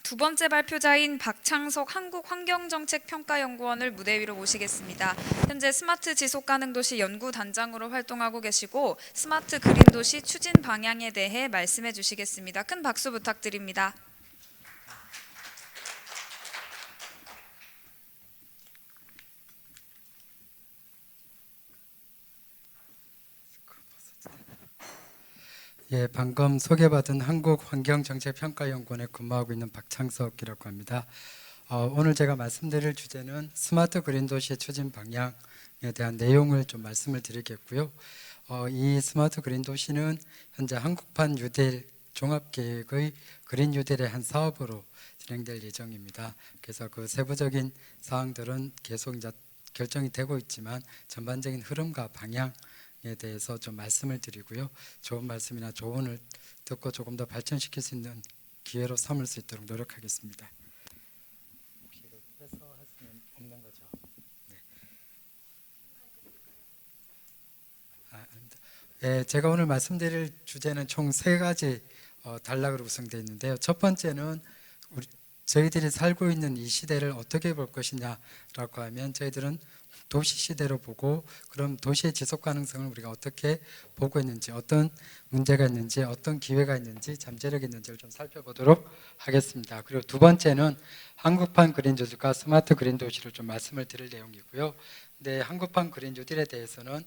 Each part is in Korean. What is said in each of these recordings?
두 번째 발표자인 박창석 한국환경정책평가연구원을 무대 위로 모시겠습니다. 현재 스마트 지속가능도시 연구단장으로 활동하고 계시고 스마트 그린도시 추진 방향에 대해 말씀해 주시겠습니다. 큰 박수 부탁드립니다. 예, 방금 소개받은 한국환경정책평가연구원에 근무하고 있는 박창석이라고 합니다. 오늘 제가 말씀드릴 주제는 스마트 그린 도시의 추진 방향에 대한 내용을 좀 말씀을 드리겠고요. 이 스마트 그린 도시는 현재 한국판 뉴딜 종합계획의 그린 뉴딜의 한 사업으로 진행될 예정입니다. 그래서 그 세부적인 사항들은 계속 이제 결정이 되고 있지만 전반적인 흐름과 방향 에 대해서 좀 말씀을 드리고요. 좋은 말씀이나 조언을 듣고 조금 더 발전시킬 수 있는 기회로 삼을 수 있도록 노력하겠습니다. 혹시 이거 해서할 수는 없는 거죠? 네. 아닙니다. 예, 제가 오늘 말씀드릴 주제는 총 세 가지 단락으로 구성되어 있는데요. 첫 번째는 저희들이 살고 있는 이 시대를 어떻게 볼 것이냐라고 하면 저희들은 도시 시대로 보고 그럼 도시의 지속 가능성을 우리가 어떻게 보고 있는지 어떤 문제가 있는지 어떤 기회가 있는지 잠재력이 있는지를 좀 살펴보도록 하겠습니다. 그리고 두 번째는 한국판 그린 뉴딜과 스마트 그린 도시를 좀 말씀을 드릴 내용이고요. 근데 한국판 그린 뉴딜에 대해서는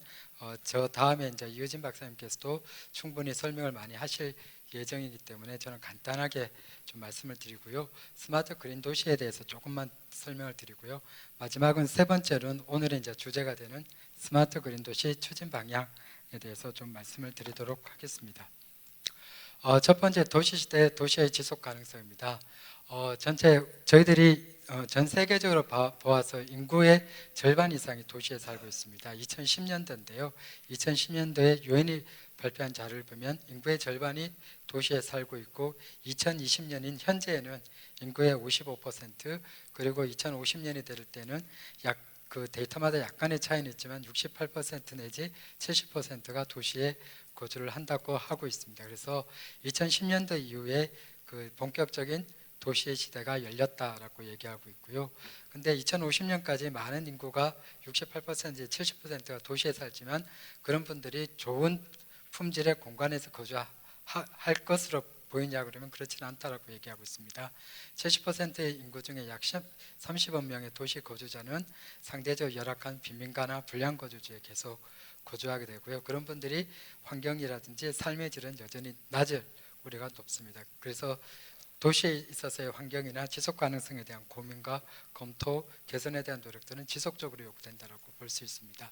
저 다음에 이제 이효진 박사님께서도 충분히 설명을 많이 하실 예정이기 때문에 저는 간단하게 좀 말씀을 드리고요. 스마트 그린 도시에 대해서 조금만 설명을 드리고요. 마지막은 세 번째로는 오늘의 이제 주제가 되는 스마트 그린 도시 추진 방향에 대해서 좀 말씀을 드리도록 하겠습니다. 첫 번째 도시 시대 도시의 지속 가능성입니다. 전체 저희들이 전 세계적으로 보아서 인구의 절반 이상이 도시에 살고 있습니다. 2010년도인데요. 2010년도에 유엔이 발표한 자료를 보면 인구의 절반이 도시에 살고 있고 2020년인 현재에는 인구의 55% 그리고 2050년이 될 때는 그 데이터마다 약간의 차이는 있지만 68% 내지 70%가 도시에 거주를 한다고 하고 있습니다. 그래서 2010년도 이후에 그 본격적인 도시의 시대가 열렸다라고 얘기하고 있고요. 근데 2050년까지 많은 인구가 68% 70%가 도시에 살지만 그런 분들이 좋은 품질의 공간에서 거주할 것으로 보이냐 그러면 그렇지는 않다라고 얘기하고 있습니다. 70%의 인구 중에 약 30억 명의 도시 거주자는 상대적으로 열악한 빈민가나 불량 거주지에 계속 거주하게 되고요. 그런 분들이 환경이라든지 삶의 질은 여전히 낮을 우려가 높습니다. 그래서 도시에 있어서의 환경이나 지속 가능성에 대한 고민과 검토, 개선에 대한 노력들은 지속적으로 요구된다고 볼 수 있습니다.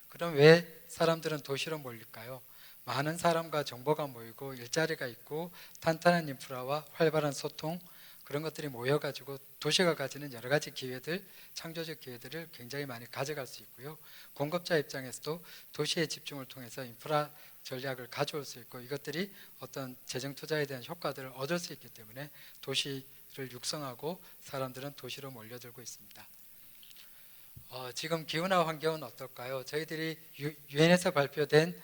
그럼 왜 사람들은 도시로 몰릴까요? 많은 사람과 정보가 모이고 일자리가 있고 탄탄한 인프라와 활발한 소통 그런 것들이 모여가지고 도시가 가지는 여러 가지 기회들, 창조적 기회들을 굉장히 많이 가져갈 수 있고요. 공급자 입장에서도 도시의 집중을 통해서 인프라 전략을 가져올 수 있고 이것들이 어떤 재정 투자에 대한 효과들을 얻을 수 있기 때문에 도시를 육성하고 사람들은 도시로 몰려들고 있습니다. 지금 기후나 환경은 어떨까요? 저희들이 유엔에서 발표된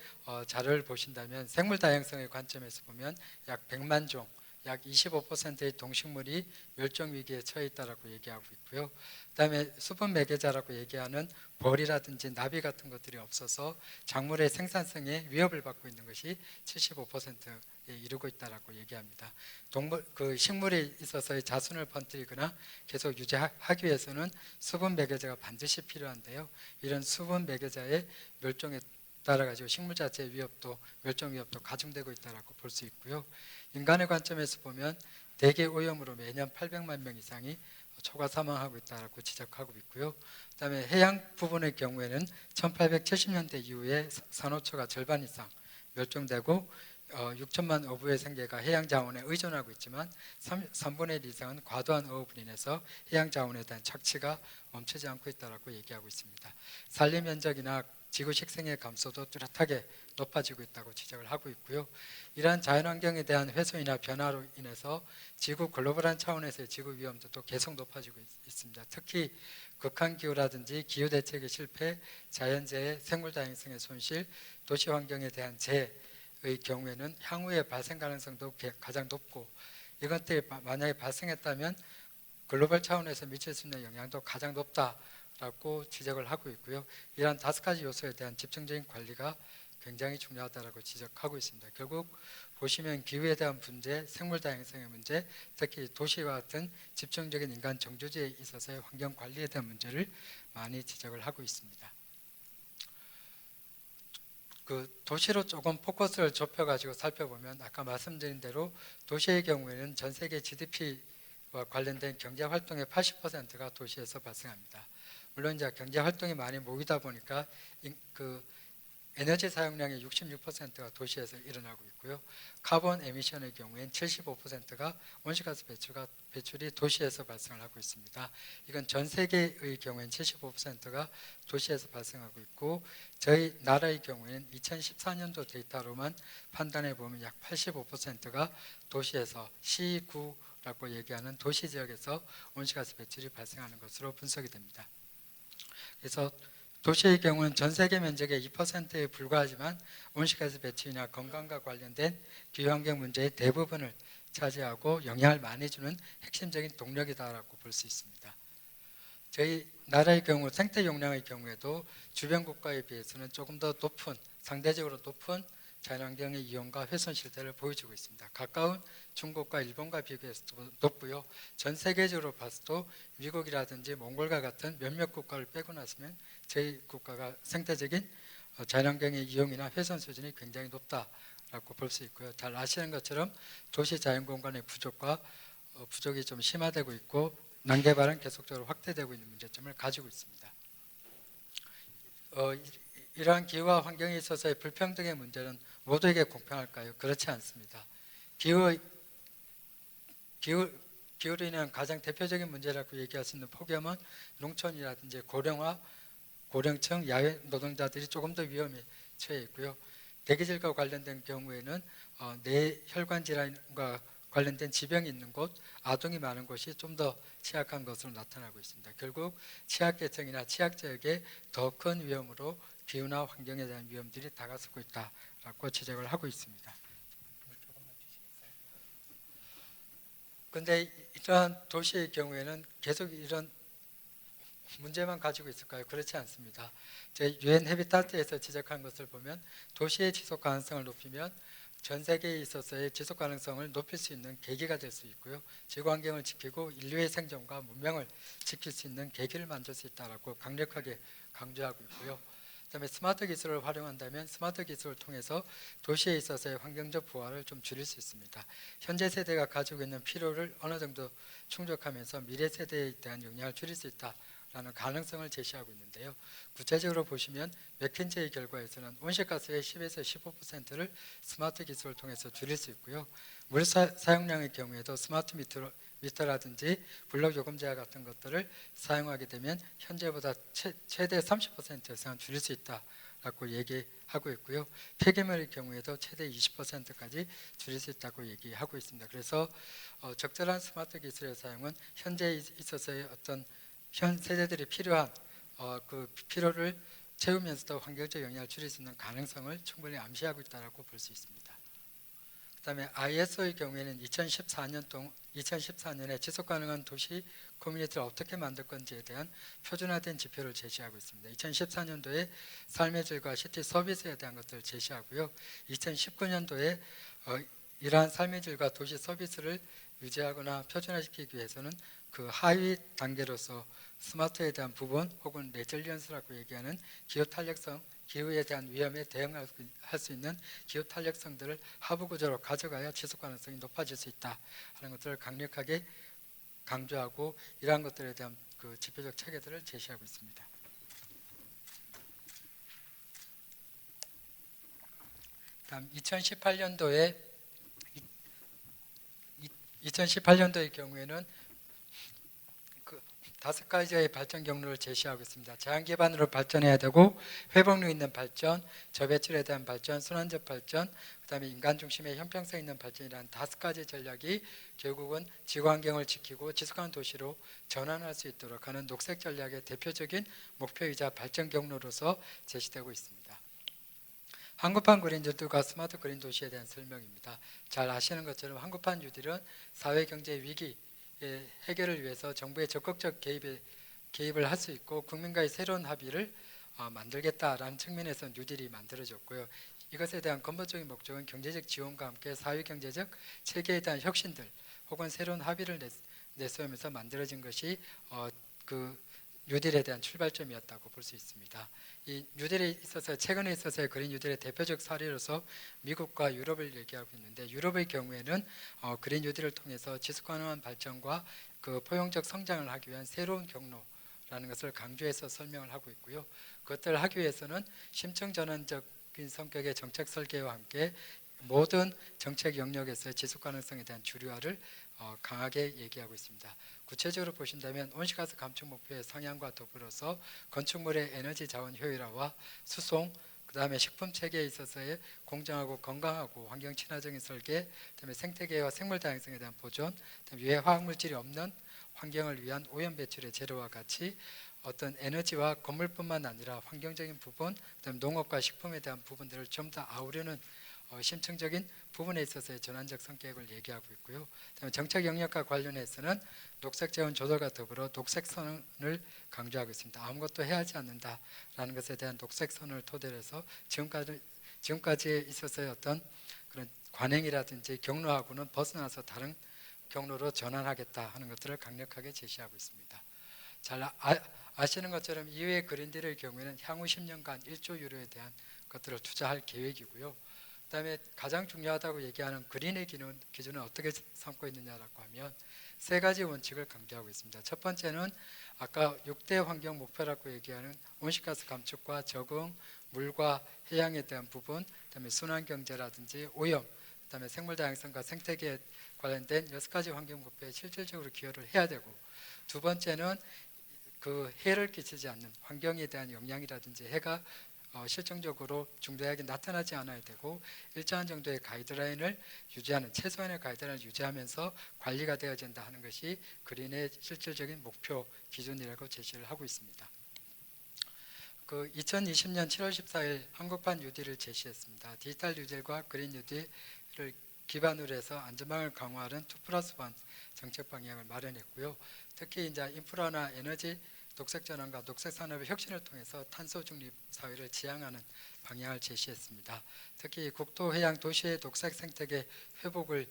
자료를 보신다면 생물 다양성의 관점에서 보면 약 100만 종, 약 25%의 동식물이 멸종 위기에 처해 있다라고 얘기하고 있고요. 그다음에 수분 매개자라고 얘기하는 벌이라든지 나비 같은 것들이 없어서 작물의 생산성에 위협을 받고 있는 것이 75%에 이르고 있다라고 얘기합니다. 식물이 있어서의 자손을 번뜨리거나 계속 유지하기 위해서는 수분 매개자가 반드시 필요한데요. 이런 수분 매개자의 멸종에 따라 가지고 식물 자체의 위협도 멸종 위협도 가중되고 있다라고 볼 수 있고요. 인간의 관점에서 보면 대기 오염으로 매년 800만 명 이상이 초과 사망하고 있다고 지적하고 있고요. 그다음에 해양 부분의 경우에는 1870년대 이후에 산호초가 절반 이상 멸종되고 6천만 어부의 생계가 해양 자원에 의존하고 있지만 3분의 1 이상은 과도한 어업으로 인해서 해양 자원에 대한 착취가 멈추지 않고 있다고 얘기하고 있습니다. 산림 면적이나 지구 식생의 감소도 뚜렷하게 높아지고 있다고 지적을 하고 있고요. 이러한 자연환경에 대한 훼손이나 변화로 인해서 지구 글로벌한 차원에서의 지구 위험도 계속 높아지고 있습니다. 특히 극한기후라든지 기후대책의 실패, 자연재해, 생물다양성의 손실, 도시환경에 대한 재해의 경우에는 향후의 발생 가능성도 가장 높고 이것들이 만약에 발생했다면 글로벌 차원에서 미칠 수 있는 영향도 가장 높다라고 지적을 하고 있고요. 이러한 5가지 요소에 대한 집중적인 관리가 굉장히 중요하다고 지적하고 있습니다. 결국 보시면 기후에 대한 문제, 생물 다양성의 문제, 특히 도시와 같은 집중적인 인간 정조지에 있어서의 환경 관리에 대한 문제를 많이 지적을 하고 있습니다. 그 도시로 조금 포커스를 좁혀가지고 살펴보면 아까 말씀드린 대로 도시의 경우에는 전 세계 GDP와 관련된 경제 활동의 80%가 도시에서 발생합니다. 물론 이제 경제 활동이 많이 모이다 보니까 그 에너지 사용량의 66%가 도시에서 일어나고 있고요. 카본 에미션의 경우엔 75%가 온실가스 배출이 도시에서 발생을 하고 있습니다. 이건 전 세계의 경우엔 75%가 도시에서 발생하고 있고 저희 나라의 경우에는 2014년도 데이터로만 판단해 보면 약 85%가 도시에서 시구라고 얘기하는 도시 지역에서 온실가스 배출이 발생하는 것으로 분석이 됩니다. 그래서 도시의 경우는 전 세계 면적의 2%에 불과하지만 온실가스 배출이나 건강과 관련된 기후환경 문제의 대부분을 차지하고 영향을 많이 주는 핵심적인 동력이다라고 볼 수 있습니다. 저희 나라의 경우 생태 용량의 경우에도 주변 국가에 비해서는 조금 더 높은, 상대적으로 높은 자연환경의 이용과 훼손 실태를 보여주고 있습니다. 가까운 중국과 일본과 비교해서도 높고요. 전 세계적으로 봐서도 미국이라든지 몽골과 같은 몇몇 국가를 빼고 나서면 저희 국가가 생태적인 자연환경의 이용이나 훼손 수준이 굉장히 높다라고 볼 수 있고요. 잘 아시는 것처럼 도시 자연공간의 부족이 좀 심화되고 있고 난개발은 계속적으로 확대되고 있는 문제점을 가지고 있습니다. 이러한 기후와 환경에 있어서의 불평등의 문제는 모두에게 공평할까요? 그렇지 않습니다. 기후로 인한 가장 대표적인 문제라고 얘기할 수 있는 폭염은 농촌이라든지 고령화, 고령층, 야외 노동자들이 조금 더 위험에 처해 있고요. 대기질과 관련된 경우에는 뇌혈관 질환과 관련된 지병이 있는 곳, 아동이 많은 곳이 좀 더 취약한 것으로 나타나고 있습니다. 결국 취약계층이나 취약지역에 더 큰 위험으로 기후나 환경에 대한 위험들이 다가서고 있다라고 지적을 하고 있습니다. 그런데 이러한 도시의 경우에는 계속 이런 문제만 가지고 있을까요? 그렇지 않습니다. 제 유엔 헤비타트에서 지적한 것을 보면 도시의 지속 가능성을 높이면 전 세계에 있어서의 지속 가능성을 높일 수 있는 계기가 될 수 있고요. 지구 환경을 지키고 인류의 생존과 문명을 지킬 수 있는 계기를 만들 수 있다라고 강력하게 강조하고 있고요. 그다음에 스마트 기술을 활용한다면 스마트 기술을 통해서 도시에 있어서의 환경적 부하를 좀 줄일 수 있습니다. 현재 세대가 가지고 있는 필요를 어느 정도 충족하면서 미래 세대에 대한 영향을 줄일 수 있다라는 가능성을 제시하고 있는데요. 구체적으로 보시면 맥킨지의 결과에서는 온실가스의 10에서 15%를 스마트 기술을 통해서 줄일 수 있고요. 물 사용량의 경우에도 스마트 미터라든지 블록 요금제와 같은 것들을 사용하게 되면 현재보다 최대 30% 이상 줄일 수 있다라고 얘기하고 있고요. 폐기물의 경우에도 최대 20%까지 줄일 수 있다고 얘기하고 있습니다. 그래서 적절한 스마트 기술의 사용은 현재 있어서의 어떤 현 세대들이 필요한 그 필요를 채우면서도 환경적 영향을 줄일 수 있는 가능성을 충분히 암시하고 있다고 볼 수 있습니다. 그다음에 ISO의 경우에는 2014년에 지속가능한 도시 커뮤니티를 어떻게 만들 건지에 대한 표준화된 지표를 제시하고 있습니다. 2014년도에 삶의 질과 시티 서비스에 대한 것들을 제시하고요. 2019년도에 이러한 삶의 질과 도시 서비스를 유지하거나 표준화시키기 위해서는 그 하위 단계로서 스마트에 대한 부분 혹은 레질리언스라고 얘기하는 기후 탄력성, 기후에 대한 위험에 대응할 수 있는 기후 탄력성들을 하부 구조로 가져가야 지속 가능성이 높아질 수 있다 하는 것들을 강력하게 강조하고 이러한 것들에 대한 그 지표적 체계들을 제시하고 있습니다. 다음 2018년도의 경우에는 그 5가지의 발전 경로를 제시하고 있습니다. 자연 기반으로 발전해야 되고 회복력 있는 발전, 저배출에 대한 발전, 순환적 발전, 그다음에 인간 중심의 형평성 있는 발전이라는 5가지 전략이 결국은 지구 환경을 지키고 지속가능 도시로 전환할 수 있도록 하는 녹색 전략의 대표적인 목표이자 발전 경로로서 제시되고 있습니다. 한국판 그린 뉴딜과 스마트 그린 도시에 대한 설명입니다. 잘 아시는 것처럼 한국판 뉴딜은 사회 경제 위기 해결을 위해서 정부의 적극적 개입을 할 수 있고 국민과의 새로운 합의를 만들겠다라는 측면에서 뉴딜이 만들어졌고요. 이것에 대한 근본적인 목적은 경제적 지원과 함께 사회-경제적 체계에 대한 혁신들 혹은 새로운 합의를 내세우면서 만들어진 것이 그 뉴딜에 대한 출발점이었다고 볼 수 있습니다. 이 뉴딜에 있어서 최근에 있어서의 그린 뉴딜의 대표적 사례로서 미국과 유럽을 얘기하고 있는데 유럽의 경우에는 그린 뉴딜을 통해서 지속가능한 발전과 그 포용적 성장을 하기 위한 새로운 경로라는 것을 강조해서 설명을 하고 있고요. 그것들을 하기 위해서는 심층 전환적인 성격의 정책 설계와 함께 모든 정책 영역에서의 지속 가능성에 대한 주류화를 강하게 얘기하고 있습니다. 구체적으로 보신다면 온실가스 감축 목표의 상향과 더불어서 건축물의 에너지 자원 효율화와 수송, 그 다음에 식품 체계에 있어서의 공정하고 건강하고 환경 친화적인 설계, 그다음에 생태계와 생물 다양성에 대한 보존, 그다음에 유해 화학 물질이 없는 환경을 위한 오염 배출의 제로와 같이 어떤 에너지와 건물뿐만 아니라 환경적인 부분, 그다음에 농업과 식품에 대한 부분들을 좀 더 아우르는 심층적인 부분에 있어서의 전환적 성격을 얘기하고 있고요. 그다음에 정책 영역과 관련해서는 녹색 재원 조절과 더불어 녹색 선언을 강조하고 있습니다. 아무것도 해야 하지 않는다라는 것에 대한 녹색 선언을 토대로 해서 지금까지 있어서의 어떤 그런 관행이라든지 경로하고는 벗어나서 다른 경로로 전환하겠다 하는 것들을 강력하게 제시하고 있습니다. 잘 아시는 것처럼 이후의 그린딜의 경우에는 향후 10년간 1조 유로에 대한 것들을 투자할 계획이고요. 그다음에 가장 중요하다고 얘기하는 그린의 기준은 어떻게 삼고 있느냐라고 하면 세 가지 원칙을 강조하고 있습니다. 첫 번째는 아까 6대 환경 목표라고 얘기하는 온실가스 감축과 적응, 물과 해양에 대한 부분, 그다음에 순환경제라든지 오염, 그다음에 생물 다양성과 생태계에 관련된 6가지 환경 목표에 실질적으로 기여를 해야 되고, 두 번째는 그 해를 끼치지 않는 환경에 대한 영향이라든지 해가 실질적으로 중대하게 나타나지 않아야 되고 일정한 정도의 가이드라인을 유지하는 최소한의 가이드라인을 유지하면서 관리가 되어진다 하는 것이 그린의 실질적인 목표 기준이라고 제시를 하고 있습니다. 그 2020년 7월 14일 한국판 뉴딜을 제시했습니다. 디지털 뉴딜과 그린 뉴딜을 기반으로 해서 안전망을 강화하는 2+1 정책 방향을 마련했고요. 특히 이제 인프라나 에너지 녹색 전환과 녹색 산업의 혁신을 통해서 탄소 중립 사회를 지향하는 방향을 제시했습니다. 특히 국토, 해양, 도시의 녹색 생태계 회복을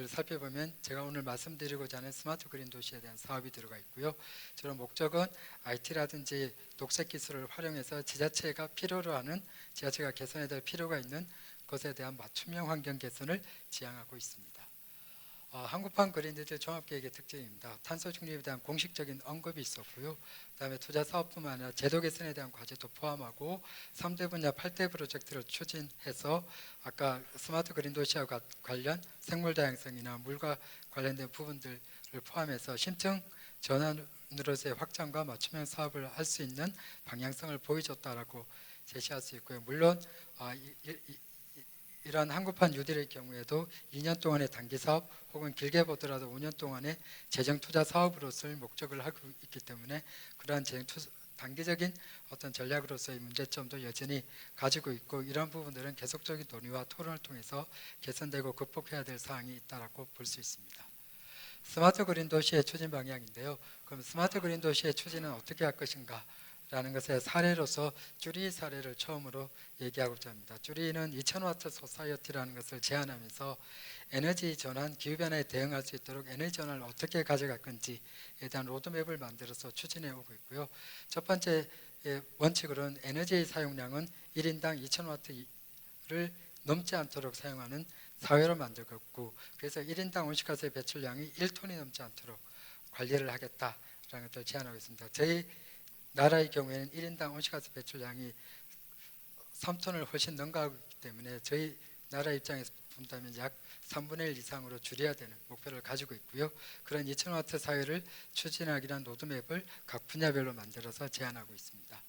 살펴보면 제가 오늘 말씀드리고자 하는 스마트 그린 도시에 대한 사업이 들어가 있고요. 저런 목적은 IT라든지 녹색 기술을 활용해서 지자체가 필요로 하는 지자체가 개선해야 될 필요가 있는 것에 대한 맞춤형 환경 개선을 지향하고 있습니다. 한국판 그린 뉴딜 종합계획의 특징입니다. 탄소 중립에 대한 공식적인 언급이 있었고요. 그다음에 투자 사업뿐만 아니라 제도 개선에 대한 과제도 포함하고 3대 분야 8대 프로젝트를 추진해서 아까 스마트 그린 도시와 관련 생물 다양성이나 물과 관련된 부분들을 포함해서 심층 전환으로서의 확장과 맞춤형 사업을 할 수 있는 방향성을 보여줬다라고 제시할 수 있고요. 물론 이러한 한국판 뉴딜의 경우에도 2년 동안의 단기 사업 혹은 길게 보더라도 5년 동안의 재정 투자 사업으로서의 목적을 하고 있기 때문에 그러한 단기적인 어떤 전략으로서의 문제점도 여전히 가지고 있고 이러한 부분들은 계속적인 논의와 토론을 통해서 개선되고 극복해야 될 사항이 있다고 볼 수 있습니다. 스마트 그린 도시의 추진 방향인데요. 그럼 스마트 그린 도시의 추진은 어떻게 할 것인가? 라는 것의 사례로서 쭈리 사례를 처음으로 얘기하고자 합니다. 쭈리는 2000와트 소사이어티라는 것을 제안하면서 에너지 전환, 기후변화에 대응할 수 있도록 에너지 전환을 어떻게 가져갈 건지에 대한 로드맵을 만들어서 추진해 오고 있고요. 첫 번째 원칙으로는 에너지의 사용량은 1인당 2000와트를 넘지 않도록 사용하는 사회로 만들고 있고 그래서 1인당 온실가스의 배출량이 1톤이 넘지 않도록 관리를 하겠다라는 것을 제안하고 있습니다. 저희 나라의 경우에는 1인당 온실가스 배출량이 3톤을 훨씬 능가하고 있기 때문에 저희 나라 입장에서 본다면 약 3분의 1 이상으로 줄여야 되는 목표를 가지고 있고요. 그런 2000와트 사회를 추진하기 위한 로드맵을 각 분야별로 만들어서 제안하고 있습니다.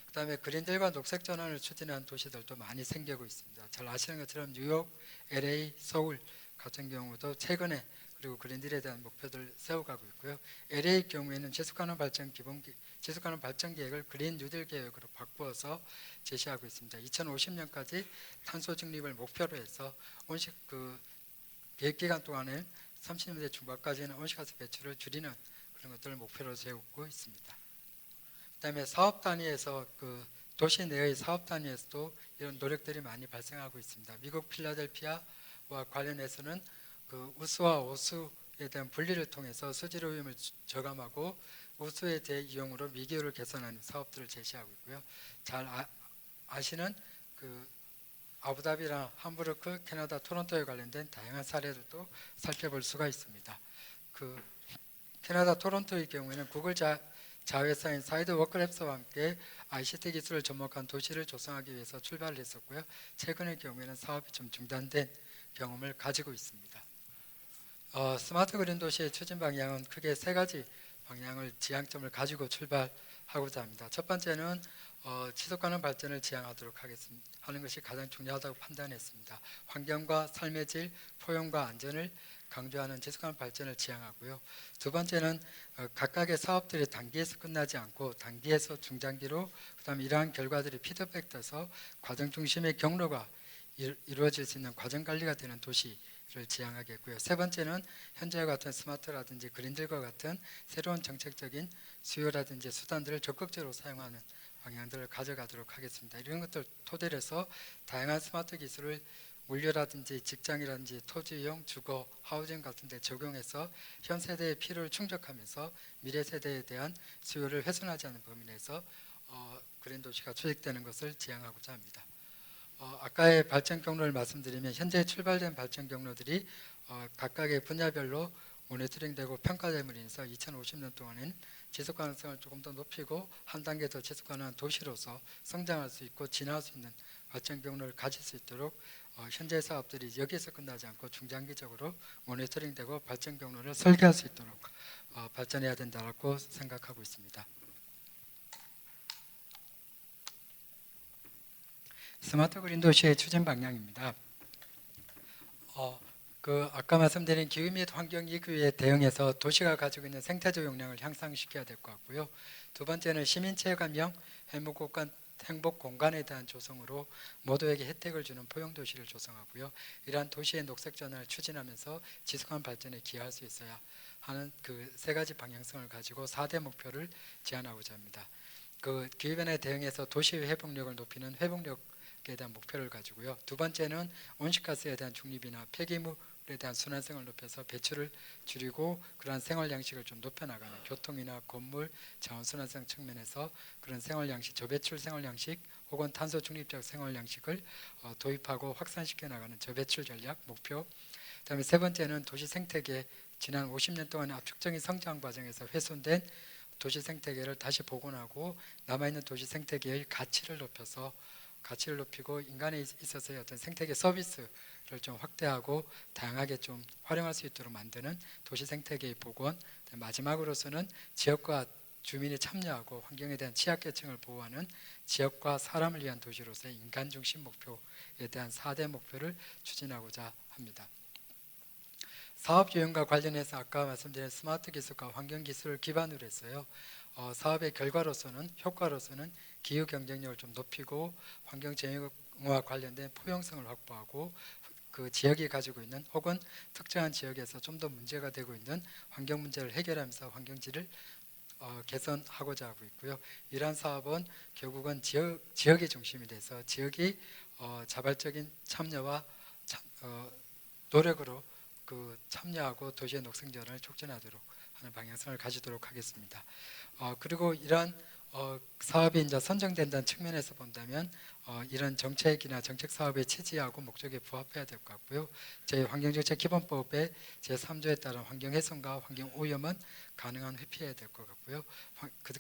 그 다음에 그린딜과 녹색 전환을 추진하는 도시들도 많이 생기고 있습니다. 잘 아시는 것처럼 뉴욕, LA, 서울 같은 경우도 최근에 그리고 그린딜에 대한 목표들을 세워가고 있고요. LA 경우에는 지속가능 발전 계획을 그린 뉴딜 계획으로 바꾸어서 제시하고 있습니다. 2050년까지 탄소 중립을 목표로 해서 계획 기간 동안에 30년대 중반까지는 온실가스 배출을 줄이는 그런 것들을 목표로 세우고 있습니다. 그다음에 사업 단위에서 도시 내의 사업 단위에서도 이런 노력들이 많이 발생하고 있습니다. 미국 필라델피아와 관련해서는 우수와 오수에 대한 분리를 통해서 수질 오염을 저감하고 우수의 재이용으로 미기후를 개선하는 사업들을 제시하고 있고요. 잘 아시는 아부다비나 함부르크, 캐나다 토론토에 관련된 다양한 사례들도 살펴볼 수가 있습니다. 캐나다 토론토의 경우에는 구글 자회사인 사이드 워크랩스와 함께 ICT 기술을 접목한 도시를 조성하기 위해서 출발을 했었고요. 최근의 경우에는 사업이 좀 중단된 경험을 가지고 있습니다. 스마트 그린 도시의 추진 방향은 크게 세 가지 방향을 지향점을 가지고 출발하고자 합니다. 첫 번째는 지속가능 발전을 지향하도록 하는 것이 가장 중요하다고 판단했습니다. 환경과 삶의 질, 포용과 안전을 강조하는 지속가능 발전을 지향하고요. 두 번째는 각각의 사업들이 단기에서 끝나지 않고 단기에서 중장기로 그다음에 이러한 결과들이 피드백돼서 과정 중심의 경로가 이루어질 수 있는 과정 관리가 되는 도시를 지향하겠고요. 세 번째는 현재와 같은 스마트라든지 그린들과 같은 새로운 정책적인 수요라든지 수단들을 적극적으로 사용하는 방향들을 가져가도록 하겠습니다. 이런 것들 토대로 해서 다양한 스마트 기술을 물류라든지 직장이라든지 토지이용, 주거, 하우징 같은 데 적용해서 현 세대의 필요를 충족하면서 미래 세대에 대한 수요를 훼손하지 않는 범위 내에서 그린 도시가 조직되는 것을 지향하고자 합니다. 아까의 발전 경로를 말씀드리면 현재 출발된 발전 경로들이 각각의 분야별로 모니터링되고 평가됨으로 인해서 2050년 동안에는 지속 가능성을 조금 더 높이고 한 단계 더 지속 가능한 도시로서 성장할 수 있고 진화할 수 있는 발전 경로를 가질 수 있도록 현재 사업들이 여기에서 끝나지 않고 중장기적으로 모니터링되고 발전 경로를 설계할 수 있도록 발전해야 된다고 생각하고 있습니다. 스마트 그린 도시의 추진 방향입니다. 아까 말씀드린 기후 및 환경 위기에 대응해서 도시가 가지고 있는 생태적 역량을 향상시켜야 될 것 같고요. 두 번째는 시민체감형 행복 공간에 대한 조성으로 모두에게 혜택을 주는 포용 도시를 조성하고요. 이러한 도시의 녹색 전환을 추진하면서 지속한 발전에 기여할 수 있어야 하는 세 가지 방향성을 가지고 4대 목표를 제안하고자 합니다. 기후 변화에 대응해서 도시 회복력을 높이는 회복력에 대한 목표를 가지고요. 두 번째는 온실가스에 대한 중립이나 폐기물에 대한 순환성을 높여서 배출을 줄이고 그러한 생활 양식을 좀 높여나가는 교통이나 건물, 자원 순환성 측면에서 그런 생활 양식, 저배출 생활 양식 혹은 탄소 중립적 생활 양식을 도입하고 확산시켜 나가는 저배출 전략 목표. 그다음에 세 번째는 도시 생태계 지난 50년 동안의 압축적인 성장 과정에서 훼손된 도시 생태계를 다시 복원하고 남아있는 도시 생태계의 가치를 높이고 인간에 있어서의 어떤 생태계 서비스를 좀 확대하고 다양하게 좀 활용할 수 있도록 만드는 도시 생태계의 복원. 마지막으로서는 지역과 주민이 참여하고 환경에 대한 취약계층을 보호하는 지역과 사람을 위한 도시로서의 인간 중심 목표에 대한 4대 목표를 추진하고자 합니다. 사업 유형과 관련해서 아까 말씀드린 스마트 기술과 환경 기술을 기반으로 했어요. 사업의 효과로서는 기후 경쟁력을 좀 높이고 환경 정의와 관련된 포용성을 확보하고 그 지역이 가지고 있는 혹은 특정한 지역에서 좀 더 문제가 되고 있는 환경 문제를 해결하면서 환경질을 개선하고자 하고 있고요. 이러한 사업은 결국은 지역이 중심이 돼서 지역이 자발적인 참여와 노력으로 참여하고 도시의 녹색전환을 촉진하도록 하는 방향성을 가지도록 하겠습니다. 그리고 이러한 사업이 이제 선정된다는 측면에서 본다면 이런 정책이나 정책 사업의 취지하고 목적에 부합해야 될 것 같고요. 저희 환경정책기본법의 제3조에 따른 환경훼손과 환경오염은 가능한 회피해야 될 것 같고요.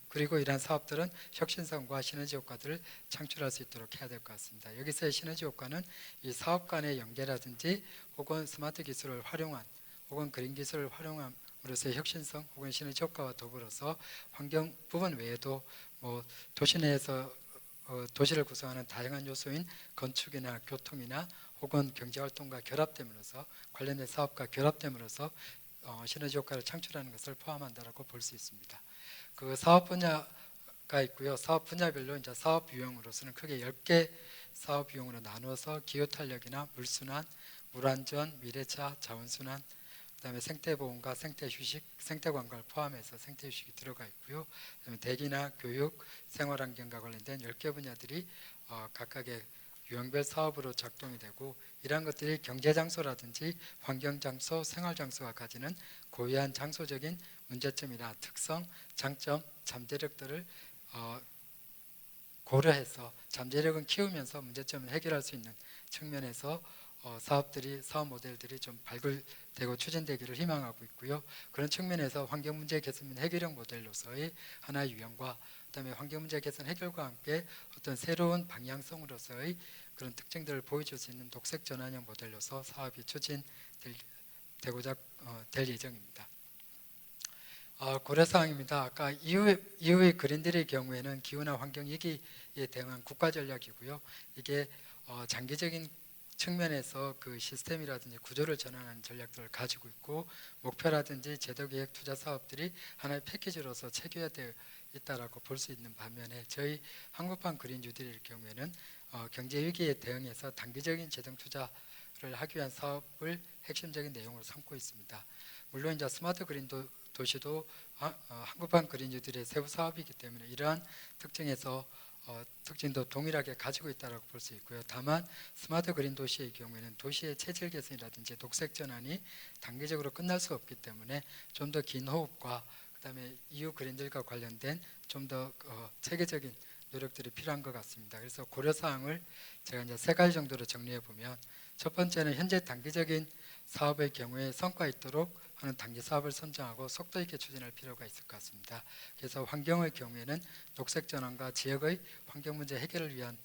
그리고 이러한 사업들은 혁신성과 시너지 효과들을 창출할 수 있도록 해야 될 것 같습니다. 여기서의 시너지 효과는 이 사업 간의 연계라든지 혹은 스마트 기술을 활용한 혹은 그린 기술을 활용함으로써의 혁신성 혹은 시너지 효과와 더불어서 환경 부분 외에도 도시 내에서 도시를 구성하는 다양한 요소인 건축이나 교통이나 혹은 경제활동과 결합됨으로써 관련된 사업과 결합됨으로써 시너지 효과를 창출하는 것을 포함한다라고 볼 수 있습니다. 그 사업 분야가 있고요. 사업 분야별로 이제 사업 유형으로서는 크게 10개 사업 유형으로 나누어서 기후 탄력이나 물순환, 물안전, 미래차, 자원순환, 그다음에 생태보험과 생태휴식, 생태관광을 포함해서 생태휴식이 들어가 있고요. 그다음에 대기나 교육, 생활환경과 관련된 10개 분야들이 각각의 유형별 사업으로 작동이 되고, 이러한 것들이 경제장소라든지 환경장소, 생활장소가 가지는 고유한 장소적인 문제점이나 특성, 장점, 잠재력들을 고려해서 잠재력은 키우면서 문제점을 해결할 수 있는 측면에서 사업 모델들이 좀 발굴되고 추진되기를 희망하고 있고요. 그런 측면에서 환경 문제 개선 및 해결형 모델로서의 하나의 유형과, 그다음에 환경 문제 개선 해결과 함께 어떤 새로운 방향성으로서의 그런 특징들을 보여줄 수 있는 녹색 전환형 모델로서 사업이 추진되고자 될 예정입니다. 고려사항입니다. 아까 이후의 그린딜의 경우에는 기후나 환경 위기에 대응한 국가 전략이고요. 이게 장기적인 측면에서 그 시스템이라든지 구조를 전환하는 전략들을 가지고 있고, 목표라든지 제도계획 투자 사업들이 하나의 패키지로서 체계화되어 있다라고 볼 수 있는 반면에, 저희 한국판 그린 뉴딜의 경우에는 경제 위기에 대응해서 단기적인 재정 투자를 하기 위한 사업을 핵심적인 내용으로 삼고 있습니다. 물론 이제 스마트 그린 도시도 한국판 그린 뉴딜의 세부 사업이기 때문에 이러한 특징도 동일하게 가지고 있다고 볼 수 있고요. 다만 스마트 그린 도시의 경우에는 도시의 체질 개선이라든지 녹색 전환이 단기적으로 끝날 수 없기 때문에 좀 더 긴 호흡과, 그다음에 EU 그린딜과 관련된 좀 더 체계적인 노력들이 필요한 것 같습니다. 그래서 고려사항을 제가 이제 3가지 정도로 정리해 보면, 첫 번째는 현재 단기적인 사업의 경우에 성과 있도록 하는 단기 사업을 선정하고 속도 있게 추진할 필요가 있을 것 같습니다. 그래서 환경의 경우에는 녹색 전환과 지역의 환경 문제 해결을 위한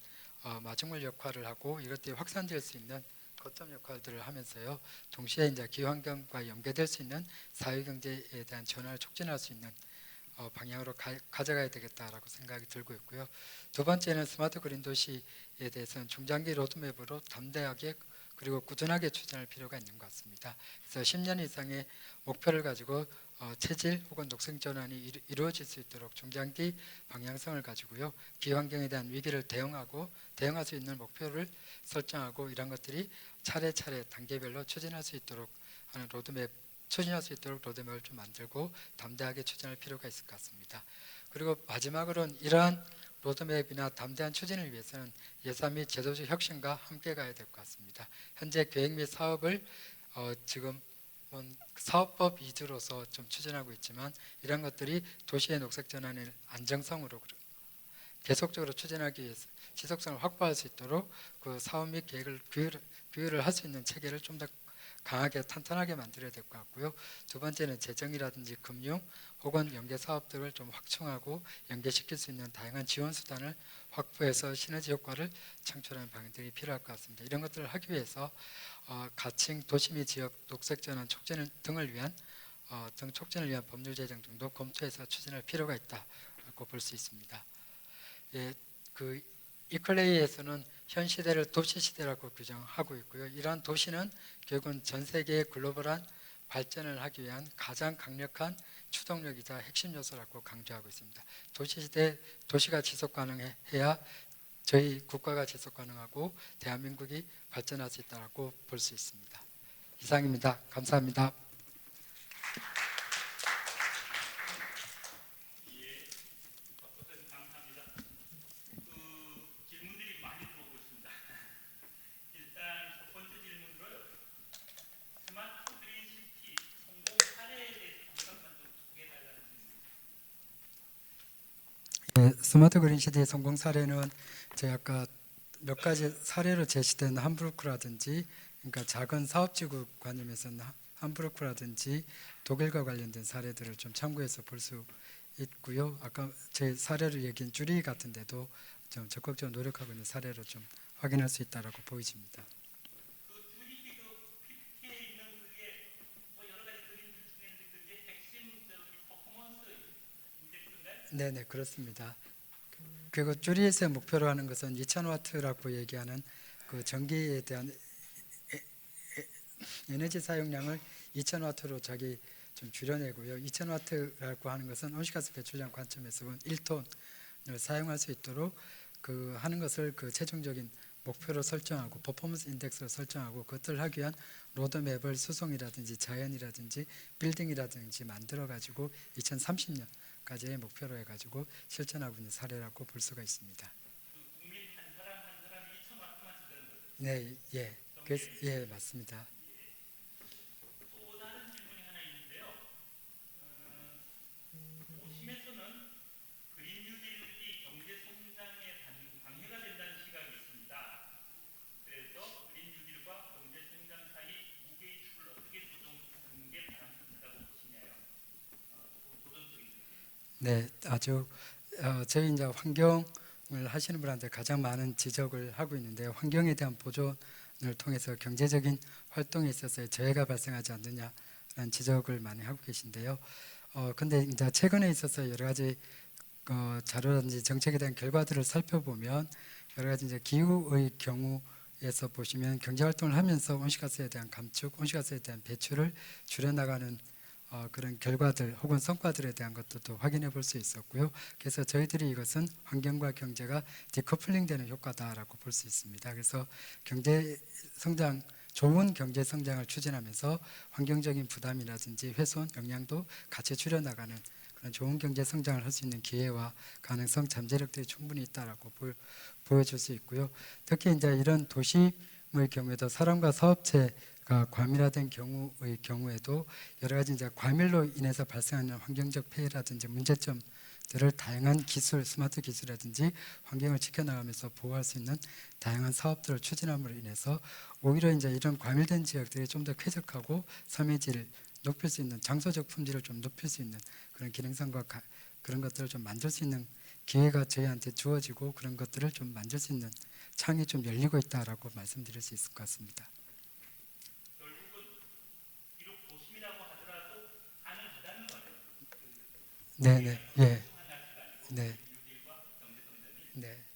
마중물 역할을 하고, 이것들이 확산될 수 있는 거점 역할들을 하면서요, 동시에 이제 기후환경과 연계될 수 있는 사회경제에 대한 전환을 촉진할 수 있는 방향으로 가져가야 되겠다라고 생각이 들고 있고요. 두 번째는 스마트 그린 도시에 대해서는 중장기 로드맵으로 담대하게 그리고 꾸준하게 추진할 필요가 있는 것 같습니다. 그래서 10년 이상의 목표를 가지고 체질 혹은 녹색 전환이 이루어질 수 있도록 중장기 방향성을 가지고요, 기후환경에 대한 위기를 대응할 수 있는 목표를 설정하고, 이런 것들이 차례차례 단계별로 추진할 수 있도록 로드맵을 좀 만들고 담대하게 추진할 필요가 있을 것 같습니다. 그리고 마지막으로는 이러한 로드맵이나 담대한 추진을 위해서는 예산 및 제도적 혁신과 함께 가야 될 것 같습니다. 현재 계획 및 사업을 지금 사업법 위주로서 좀 추진하고 있지만, 이런 것들이 도시의 녹색 전환을 안정성으로 계속적으로 추진하기 위해서 지속성을 확보할 수 있도록 그 사업 및 계획을 규율을 할 수 있는 체계를 좀 더 강하게 탄탄하게 만들어야 될 것 같고요. 두 번째는 재정이라든지 금융 혹은 연계 사업들을 좀 확충하고 연계시킬 수 있는 다양한 지원 수단을 확보해서 시너지 효과를 창출하는 방향들이 필요할 것 같습니다. 이런 것들을 하기 위해서 가칭 도시 및 지역 녹색 전환 등을 위한 촉진을 위한 법률 제정 등도 검토해서 추진할 필요가 있다고 볼 수 있습니다. 그 이클레이에서는 현 시대를 도시 시대라고 규정하고 있고요. 이러한 도시는 결국은 전 세계의 글로벌한 발전을 하기 위한 가장 강력한 추동력이자 핵심 요소라고 강조하고 있습니다. 도시가 지속 가능해야 저희 국가가 지속 가능하고 대한민국이 발전할 수 있다고 볼 수 있습니다. 이상입니다. 감사합니다. 질문들이 많이 들어오고 있습니다. 일단 첫 번째 질문으로요. 스마트 그린 시티 성공 사례에 대해서 잠깐만 좀 소개해달라는 질문입니다. 스마트 그린 시대의 성공 사례는 제가 아까 몇 가지 사례로 제시된 함부르크라든지, 그러니까 작은 사업지구 관점에서는 함부르크라든지 독일과 관련된 사례들을 좀 참고해서 볼 수 있고요. 아까 제 사례를 얘기한 주리 같은 데도 좀 적극적으로 노력하고 있는 사례로 좀 확인할 수 있다라고 보여집니다. 그 주리 PPT에 있는 그게 뭐 여러 가지 그림들 중에 있는데 그게 핵심 퍼포먼스 인덱스인가요? 네네, 그렇습니다. 그리고 주리에서의 목표로 하는 것은 2000와트라고 얘기하는 그 전기에 대한 에너지 사용량을 2000와트로 자기 좀 줄여내고요. 2000와트라고 하는 것은 온실가스 배출량 관점에서 보면 1톤을 사용할 수 있도록 그 하는 것을 그 최종적인 목표로 설정하고 퍼포먼스 인덱스로 설정하고 그것을 하기 위한 로드맵을 수송이라든지 자연이라든지 빌딩이라든지 만들어 가지고 2030년까지의 목표로 해가지고 실천하고 있는 사례라고 볼 수가 있습니다. 그 국민 한 사람 한 사람이 2,000와트만 쓰는 거죠. 네, 예, 그래서, 예, 맞습니다. 또 다른 질문이 하나 있는데요. 오심에서는 그린 뉴딜이 경제 성장에 방해가 된다는 시각이 있습니다. 그래서 그린 뉴딜과 경제 성장 사이 무게추를 어떻게 조정하는 게 바람직하다고 보시나요? 도전적인 질문입니다. 네, 아주 저희 이제 환경을 하시는 분한테 가장 많은 지적을 하고 있는데요. 환경에 대한 보존을 통해서 경제적인 활동에 있어서 저해가 발생하지 않느냐라는 지적을 많이 하고 계신데요. 근데 이제 최근에 있어서 여러 가지 자료라든지 정책에 대한 결과들을 살펴보면 여러 가지 이제 기후의 경우에서 보시면 경제 활동을 하면서 온실가스에 대한 감축, 온실가스에 대한 배출을 줄여나가는 그런 결과들 혹은 성과들에 대한 것들도 확인해 볼 수 있었고요. 그래서 저희들이 이것은 환경과 경제가 디커플링되는 효과다라고 볼 수 있습니다. 그래서 경제 성장, 좋은 경제 성장을 추진하면서 환경적인 부담이라든지 훼손, 영향도 같이 줄여나가는 그런 좋은 경제 성장을 할 수 있는 기회와 가능성, 잠재력들이 충분히 있다라고 보여줄 수 있고요. 특히 이제 이런 도심의 경우에도 사람과 사업체가 과밀화된 경우에도 여러 가지 이제 과밀로 인해서 발생하는 환경적 폐해라든지 문제점들을 다양한 기술, 스마트 기술이라든지 환경을 지켜나가면서 보호할 수 있는 다양한 사업들을 추진함으로 인해서 오히려 이제 이런 과밀된 지역들이 좀 더 쾌적하고 삶의 질을 높일 수 있는 장소적 품질을 좀 높일 수 있는 그런 기능성과 그런 것들을 좀 만들 수 있는 기회가 저희한테 주어지고 그런 것들을 좀 만들 수 있는 창이 좀 열리고 있다라고 말씀드릴 수 있을 것 같습니다. 결국은 비록 도심이라고 하더라도 가능하다는 거네요. 네네, 예, 하나씩 아니고 네, 뉴딜과 경제 성장이 네.